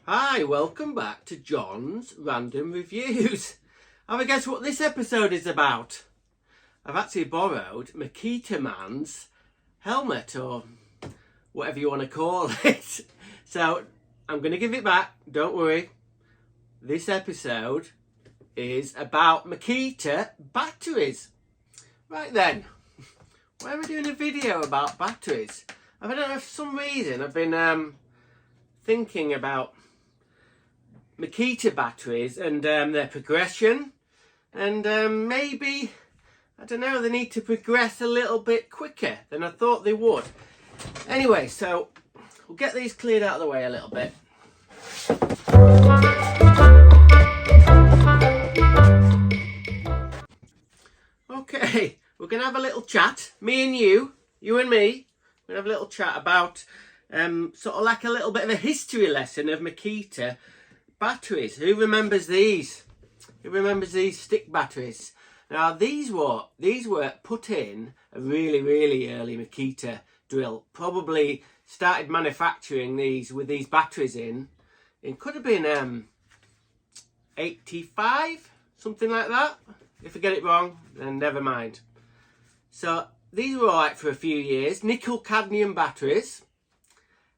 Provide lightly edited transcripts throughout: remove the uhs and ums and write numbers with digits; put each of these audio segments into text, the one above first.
Hi, welcome back to John's Random Reviews. Have a guess what this episode is about? I've actually borrowed Makita Man's helmet, or whatever you want to call it. So I'm going to give it back, don't worry. This episode is about Makita batteries. Right then, why am I doing a video about batteries? I don't know, for some reason I've been thinking about Makita batteries and their progression, and maybe, I don't know, they need to progress a little bit quicker than I thought they would. Anyway, so we'll get these cleared out of the way a little bit. Okay, we're going to have a little chat, me and you and me. We're going to have a little chat about sort of like a little bit of a history lesson of Makita batteries. Who remembers these? Who remembers these stick batteries? Now these were put in a really early Makita drill. Probably started manufacturing these with these batteries in. It could have been 85, something like that. If I get it wrong, then never mind. So these were alright for a few years. Nickel cadmium batteries.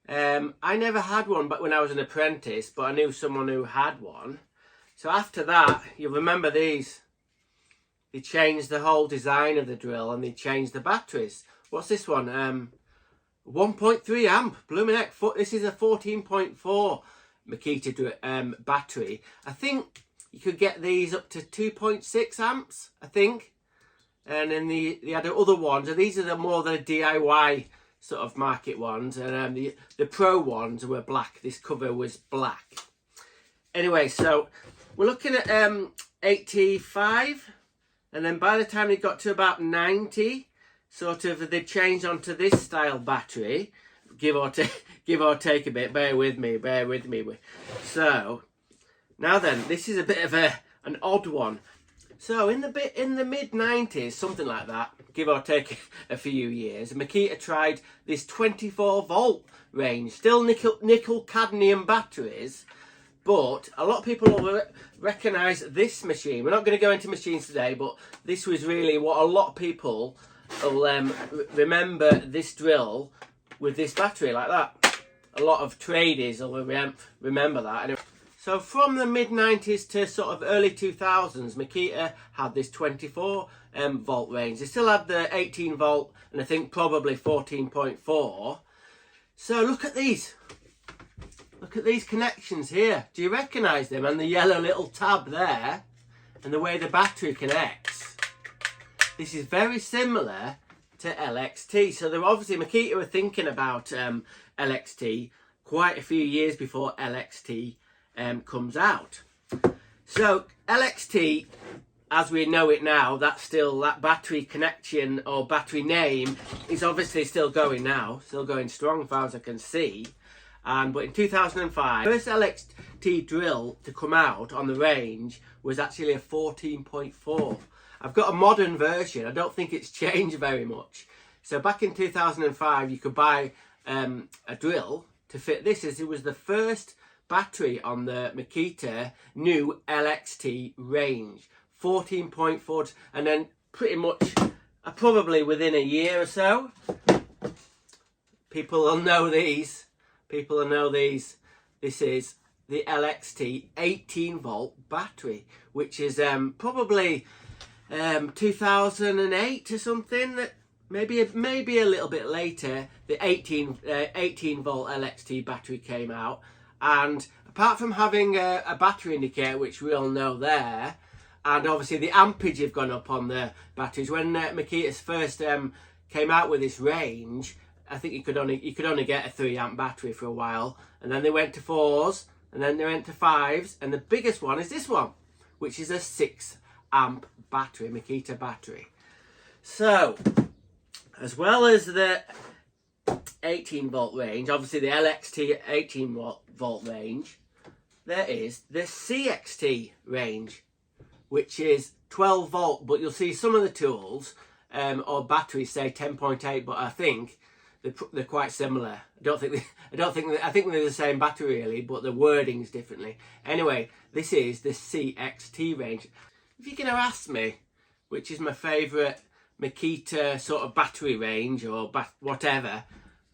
I never had one but when I was an apprentice, but I knew someone who had one. So after that, you'll remember these. They changed the whole design of the drill and they changed the batteries. What's this one? 1.3 amp. Blooming heck. This is a 14.4 Makita battery. I think you could get these up to 2.6 amps, I think. And then they had other ones. And these are the more the DIY sort of market ones, and the pro ones were black. This cover was black. Anyway, so we're looking at 85, and then by the time it got to about 90, sort of they changed onto this style battery, give or take a bit. Bear with me. So now then, this is a bit of an odd one. So in the mid 90s, something like that, give or take a few years, Makita tried this 24 volt range, still nickel cadmium batteries, but a lot of people will recognise this machine. We're not going to go into machines today, but this was really what a lot of people will remember this drill with this battery like that. A lot of tradies will remember that. Anyway, so from the mid-90s to sort of early 2000s, Makita had this 24 volt range. They still had the 18 volt and I think probably 14.4. So look at these. Look at these connections here. Do you recognise them? And the yellow little tab there and the way the battery connects. This is very similar to LXT. So they're obviously, Makita were thinking about LXT quite a few years before LXT comes out. So LXT, as we know it now, that battery connection or battery name is obviously still going now, still going strong as far as I can see. But in 2005, the first LXT drill to come out on the range was actually a 14.4. I've got a modern version. I don't think it's changed very much. So back in 2005, you could buy a drill to fit this, as it was the first battery on the Makita new LXT range. 14.4, and then pretty much probably within a year or so, people will know these. This is the LXT 18 volt battery, which is probably 2008 or something. That maybe a little bit later, the 18 volt LXT battery came out. And apart from having a battery indicator, which we all know there, and obviously the ampage have gone up on the batteries. When Makita's first came out with this range, I think you could only get a 3 amp battery for a while, and then they went to 4s, and then they went to 5s, and the biggest one is this one, which is a 6 amp battery, Makita battery. So, as well as the 18 volt range, obviously the LXT 18 volt range, there is the CXT range, which is 12 volt, but you'll see some of the tools or batteries say 10.8, but I think they're quite similar. I think they're the same battery really, but the wording's differently. Anyway, this is the CXT range. If you're going to ask me which is my favourite Makita sort of battery range or whatever,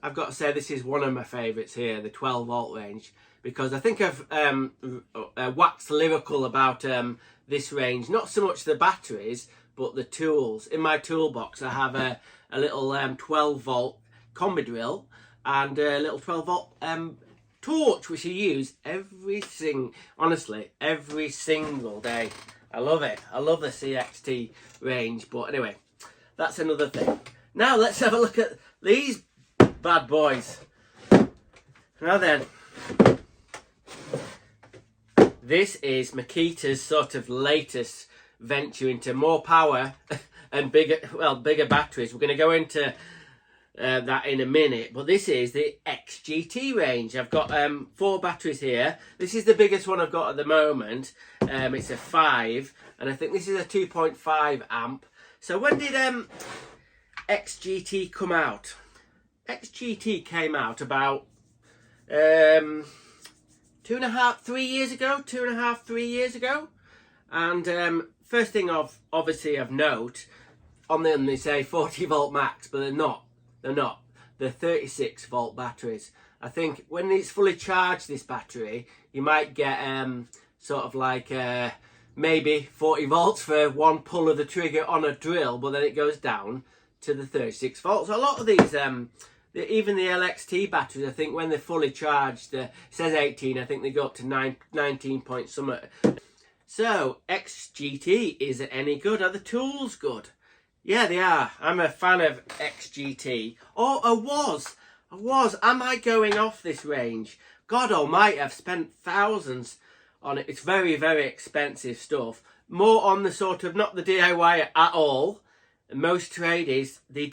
I've got to say this is one of my favourites here, the 12 volt range, because I think I've waxed lyrical about this range. Not so much the batteries, but the tools. In my toolbox I have a little 12 volt combi drill and a little 12 volt torch, which I use every single day. I love it. I love the CXT range. But anyway, that's another thing. Now let's have a look at these bad boys. Now then, this is Makita's sort of latest venture into more power and bigger batteries. We're going to go into that in a minute, but this is the XGT range. I've got 4 batteries here. This is the biggest one I've got at the moment. It's a 5, and I think this is a 2.5 amp. So when did XGT come out? XGT came out about 2.5, 3 years ago. And first thing obviously of note, on them they say 40 volt max, but they're not. They're 36 volt batteries. I think when it's fully charged, this battery, you might get sort of like maybe 40 volts for one pull of the trigger on a drill, but then it goes down to the 36 volts. So a lot of these, even the LXT batteries, I think when they're fully charged, it says 18, I think they go up to 19 point something. So XGT, is it any good? Are the tools good? Yeah, they are. I'm a fan of XGT. Oh, I was. Am I going off this range? God almighty, I've spent thousands on it. It's very, very expensive stuff. More on the sort of, not the DIY at all. Most tradies, they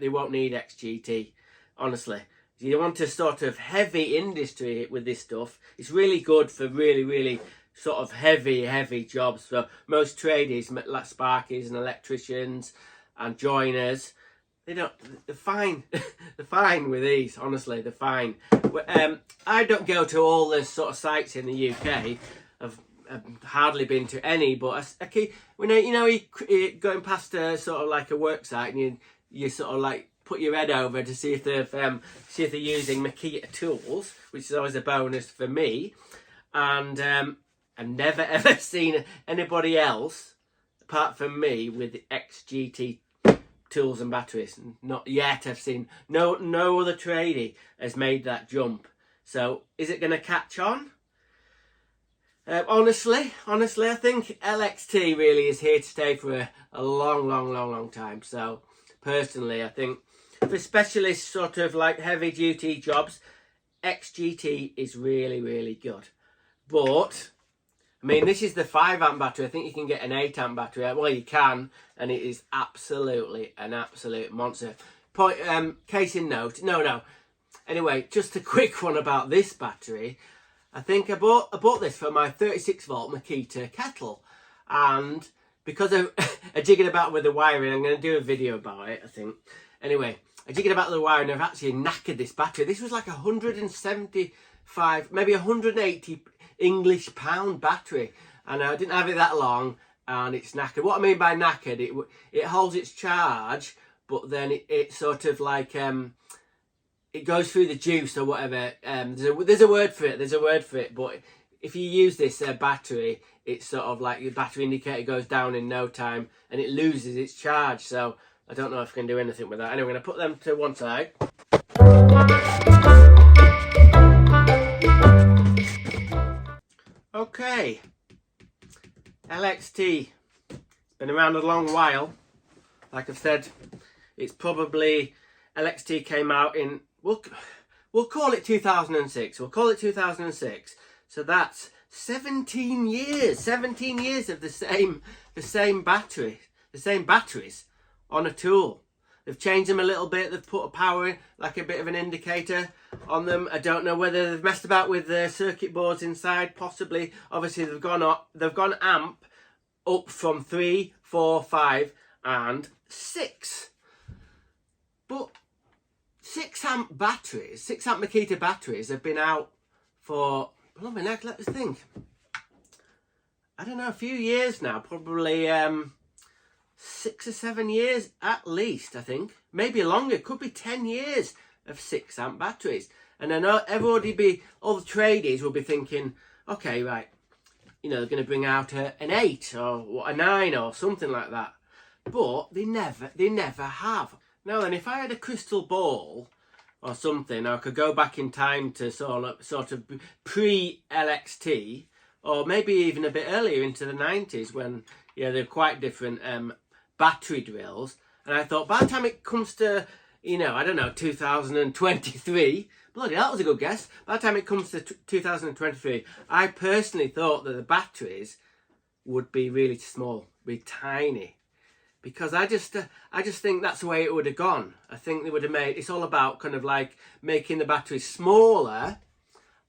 won't need XGT, honestly. You want a sort of heavy industry with this stuff. It's really good for really sort of heavy jobs. So most tradies, like sparkies and electricians and joiners, they're fine. They're fine with these, honestly, they're fine. I don't go to all the sort of sites in the UK. I've hardly been to any, but I keep, you're going past a sort of like a work site, and you sort of like put your head over to see if they're using Makita tools, which is always a bonus for me. And I've never ever seen anybody else apart from me with the XGT tools and batteries. Not yet. I've seen no other tradie has made that jump. So is it going to catch on? Honestly, I think LXT really is here to stay for a long time. So personally, I think for specialist sort of like heavy duty jobs, XGT is really good. But I mean, this is the 5 amp battery. I think you can get an 8 amp battery. Well, you can, and it is absolutely an absolute monster. Case in note, no. Anyway, just a quick one about this battery. I think I bought this for my 36 volt Makita kettle, and because I'm jigging about with the wiring, I'm going to do a video about it, I think. Anyway, I'm jigging about with the wiring, I've actually knackered this battery. This was like 175, maybe 180 English pound battery, and I didn't have it that long, and it's knackered. What I mean by knackered, it holds its charge, but then it sort of like it goes through the juice or whatever. There's a word for it. But if you use this battery, it's sort of like your battery indicator goes down in no time, and it loses its charge. So I don't know if I can do anything with that. Anyway, I'm going to put them to one side. Okay, LXT, been around a long while. Like I've said, it's probably, LXT came out in, we'll call it 2006. So that's 17 years of the same batteries on a tool. They've changed them a little bit. They've put a power in, like a bit of an indicator on them. I don't know whether they've messed about with the circuit boards inside. Possibly. Obviously, they've gone amp up from 3, 4, 5, and 6. But 6 amp batteries, 6 amp Makita batteries have been out for, blimey, let us think. I don't know, a few years now, probably 6 or 7 years at least, I think. Maybe longer, could be 10 years of 6 amp batteries. And I know all the tradies will be thinking, okay, right, you know, they're going to bring out an 8 or a 9 or something like that. But they never have. Now then, if I had a crystal ball or something, I could go back in time to sort of pre-LXT, or maybe even a bit earlier into the 90s when, yeah, they're quite different battery drills. And I thought by the time it comes to, you know, I don't know, 2023, bloody hell, that was a good guess. By the time it comes to 2023, I personally thought that the batteries would be really small, be tiny. Because I just think that's the way it would have gone. I think they would have made, it's all about kind of like making the batteries smaller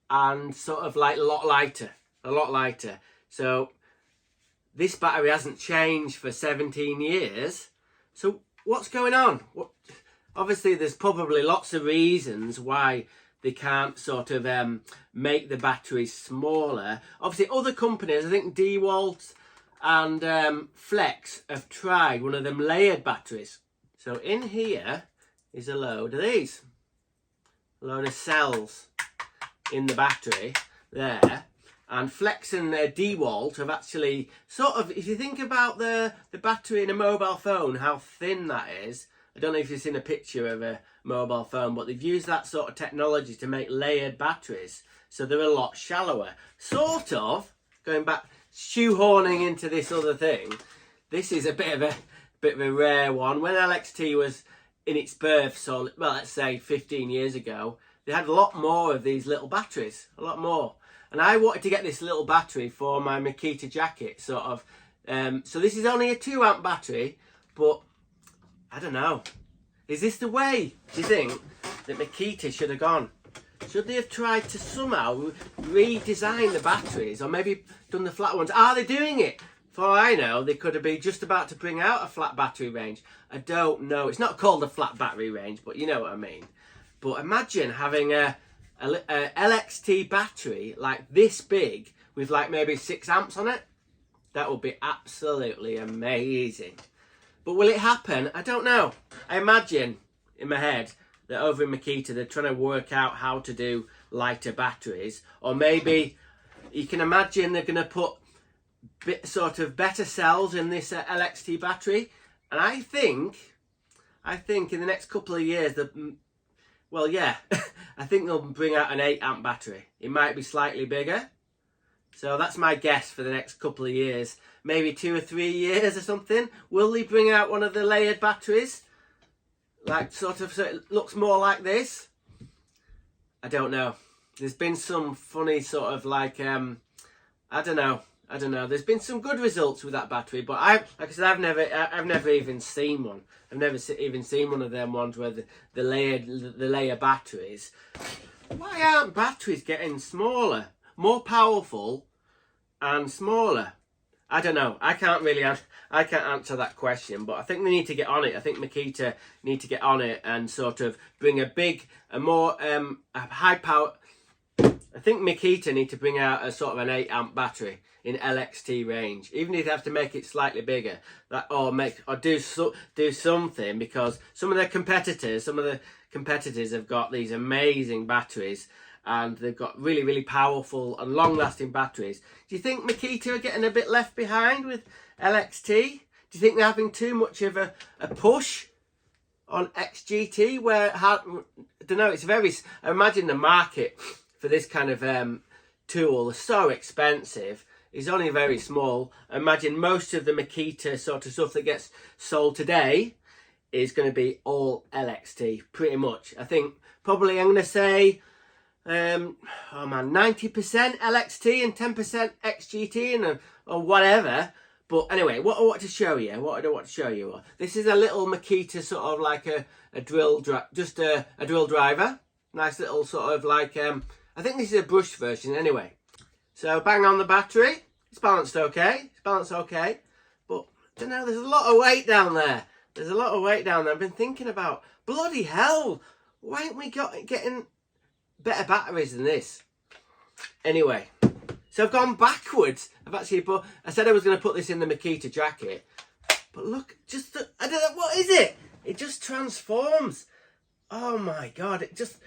and sort of like a lot lighter. So this battery hasn't changed for 17 years. So what's going on? Obviously there's probably lots of reasons why they can't sort of make the batteries smaller. Obviously other companies, I think DeWalt and Flex have tried one of them layered batteries. So in here is a load of these. A load of cells in the battery there. And Flex and DeWalt have actually sort of, if you think about the battery in a mobile phone, how thin that is. I don't know if you've seen a picture of a mobile phone, but they've used that sort of technology to make layered batteries. So they're a lot shallower. Sort of, going back, shoehorning into this other thing, this is a bit of a rare one. When LXT was in its birth, so well, let's say 15 years ago, they had a lot more of these little batteries, a lot more. And I wanted to get this little battery for my Makita jacket, sort of. So this is only a 2 amp battery, but I don't know. Is this the way, do you think, that Makita should have gone? Should they have tried to somehow redesign the batteries, or maybe done the flat ones? Are they doing it? For all I know, they could have been just about to bring out a flat battery range. I don't know. It's not called a flat battery range, but you know what I mean. But imagine having a LXT battery like this big with like maybe 6 amps on it. That would be absolutely amazing. But will it happen? I don't know. I imagine in my head that over in Makita they're trying to work out how to do lighter batteries, or maybe you can imagine they're going to put sort of better cells in this LXT battery. And I think in the next couple of years well, yeah, I think they'll bring out an 8 amp battery. It might be slightly bigger. So that's my guess for the next couple of years. Maybe 2 or 3 years or something. Will they bring out one of the layered batteries? Like sort of, so it looks more like this? I don't know. There's been some funny sort of like, I don't know. There's been some good results with that battery, but like I said, I've never even seen one. I've never even seen one of them ones where the layer batteries. Why aren't batteries getting smaller, more powerful, and smaller? I don't know. I can't answer that question, but I think they need to get on it. I think Makita need to get on it and sort of bring a more high power. I think Makita need to bring out a sort of an 8 amp battery in LXT range, even if they have to make it slightly bigger, or do something, because some of the competitors have got these amazing batteries, and they've got really, really powerful and long-lasting batteries. Do you think Makita are getting a bit left behind with LXT? Do you think they're having too much of a push on XGT? Where, I don't know, I imagine the market for this kind of tool is so expensive. It's only very small. I imagine most of the Makita sort of stuff that gets sold today is going to be all LXT, pretty much. I think probably I'm going to say, 90% LXT and 10% XGT or whatever. But anyway, what I want to show you, this is a little Makita sort of like a drill driver. Nice little sort of like, I think this is a brushed version anyway. So bang on the battery, it's balanced okay, but I don't know, there's a lot of weight down there. I've been thinking about, bloody hell, Why ain't we getting better batteries than this? Anyway, so I've gone backwards. I said I was going to put this in the Makita jacket. But look, I don't know, what is it? It just transforms. Oh my God, it just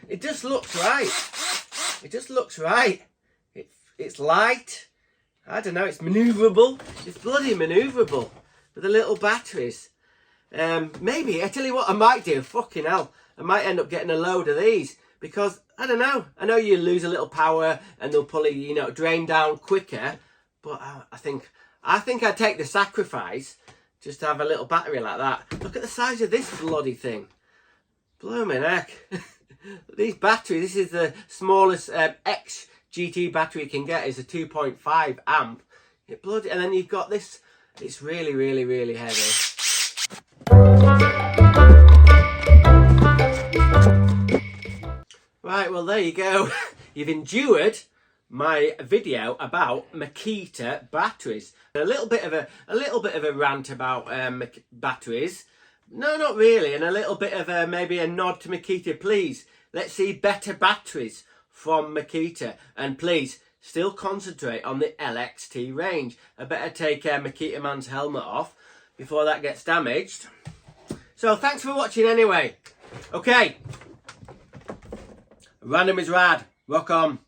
looks right. It just looks right. It's light. I don't know, it's manoeuvrable. It's bloody manoeuvrable with the little batteries. Maybe, I tell you what I might do, fucking hell. I might end up getting a load of these because, I don't know. I know you lose a little power and they'll probably, drain down quicker. But I think I'd take the sacrifice just to have a little battery like that. Look at the size of this bloody thing. Blooming heck. These batteries, this is the smallest X GT battery you can get, is a 2.5 amp. And then you've got this, it's really, really, really heavy. Right, well there you go. You've endured my video about Makita batteries. A little bit of a rant about batteries. No, not really, and a little bit of maybe a nod to Makita. Please, let's see better batteries from Makita, and please still concentrate on the LXT range. I better take Makita Man's helmet off before that gets damaged. So thanks for watching anyway. Okay, random is rad. Rock on.